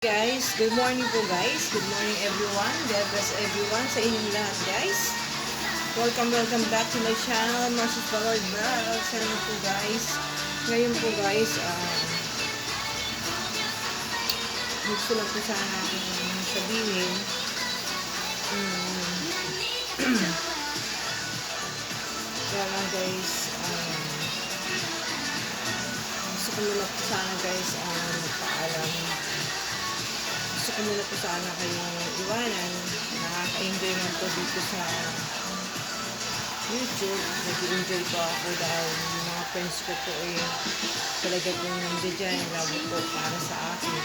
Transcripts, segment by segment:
Guys, good morning po guys. Good morning everyone. God bless everyone sa inyong lahat guys. Welcome back to my channel, Marcus Ballard Vlog. Sana po guys. Ngayon po guys, gusto lang po sana aking sabihin. Kaya lang guys, gusto ko muna po sana guys, magpaalam. Gusto ko muna po sana kayong iwanan. Nakaka-enjoy man po dito sa YouTube. Nag-enjoy po ako dahil yung mga friends ko po talaga pong nandiyan dyan. Lagi po para sa akin.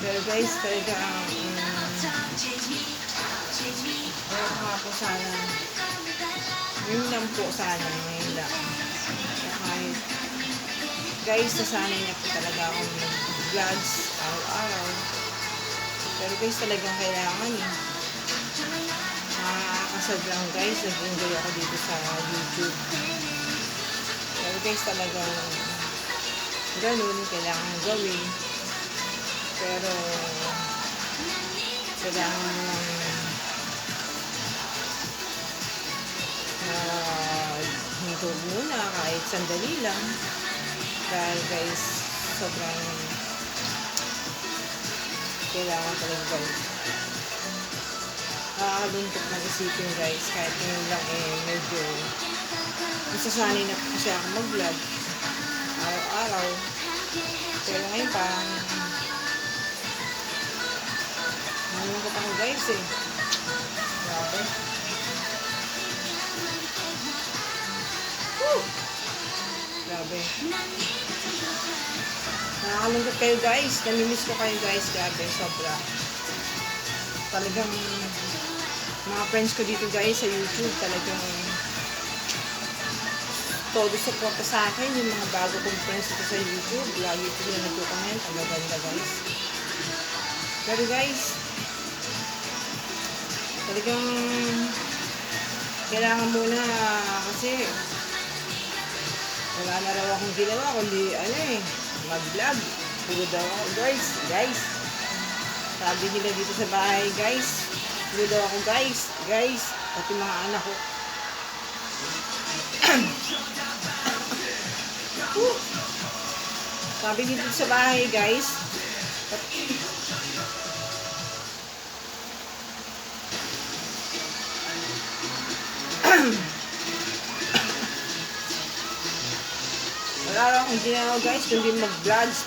Pero guys, talaga nga po sana. Yun lang po sana. Ngayon lang. Kahit guys, nasanay na po talaga akong vlogs araw-araw. Pero guys, talagang kailangan nakakasad lang guys. Nag-enjoy ako dito sa YouTube. Pero guys, talagang ganun, kailangan gawin. Pero kailangan hinto muna kahit sandali lang. Dahil guys, sobrang kailangan talaga guys. Nakakalungkot mag-isipin guys. Kahit ngayon lang medyo nasasanay na kasi ako mag-vlog araw-araw. Pero ngayon parang nalungkot ako guys Grabe. Woo! Grabe. Nakakalungkot kayo guys. Namimiss ko kayo guys. Grabe. Sobra. Talagang mga friends ko dito guys sa YouTube. Talagang todo support sa akin. Yung mga bago kong friends dito sa YouTube. Lagi ko sila nagko-comment. Ang maganda guys. Pero guys, talagang kailangan muna kasi wala na raw akong ginawa kundi mag-vlog. Puro daw ako guys. Sabi nila dito sa bahay guys. Puro daw ako guys. Pati mga anak ko. Sabi dito sa bahay guys. Wala akong ginawa guys, kundi mag-vlogs.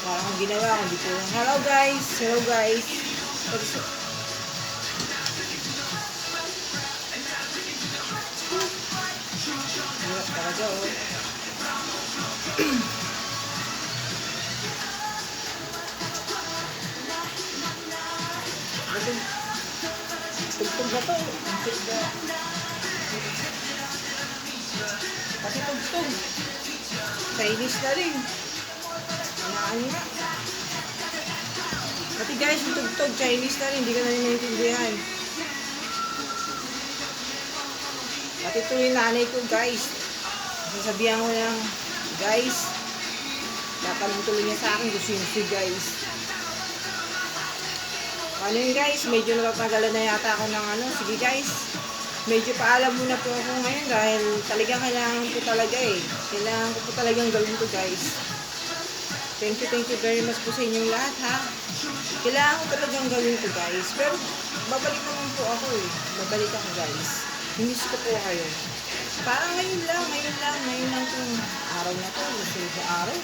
Wala akong ginawa, kundi po hello guys. Hirap talaga Tugtog na to. Pati tugtog. Chinese na rin. Ano. Pati guys, yung tugtog, Chinese na rin. Hindi ka na rin naiintindihan. Pati ito yung nanay ko guys. Sasabihan ko lang, guys, natanong tuloy niya sa akin, gusto yun si guys. Ano yun guys, medyo natatagalan na yata ako ng sige guys. Medyo paalam muna po ako ngayon dahil talagang kailangan ko talaga Kailangan ko po talagang gawin ko guys. Thank you very much po sa inyong lahat ha. Kailangan ko talagang gawin ko guys. Pero babalik naman po ako Babalik ako guys. Miss ko po kayo. Parang ngayon lang itong araw na to. Kasi sa araw,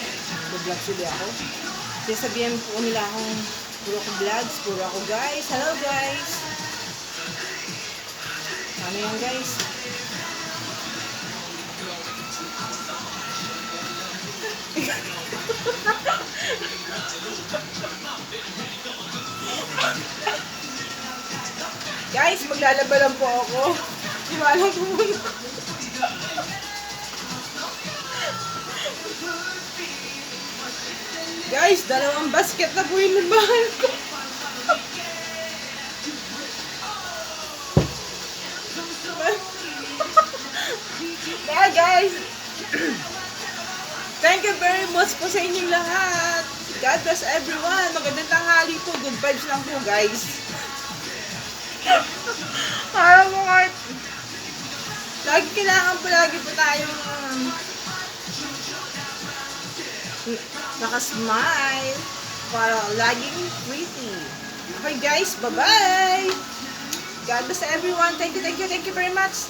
mag-vlog sila ako. Sasabihan po nila akong puro ako vlogs, puro ako guys. Hello guys! Ano yan guys? Guys, maglalaba lang po ako. Iwanan ko muna. Guys, dalawang basket na po yung nabahan ko. Kaya guys, Thank you very much po sa inyong lahat. God bless everyone. Magandang tanghali po. Good vibes lang po, guys. Parang mga... lagi po tayong nakasmile. Para laging pretty. Okay guys, bye-bye. God bless everyone. Thank you very much.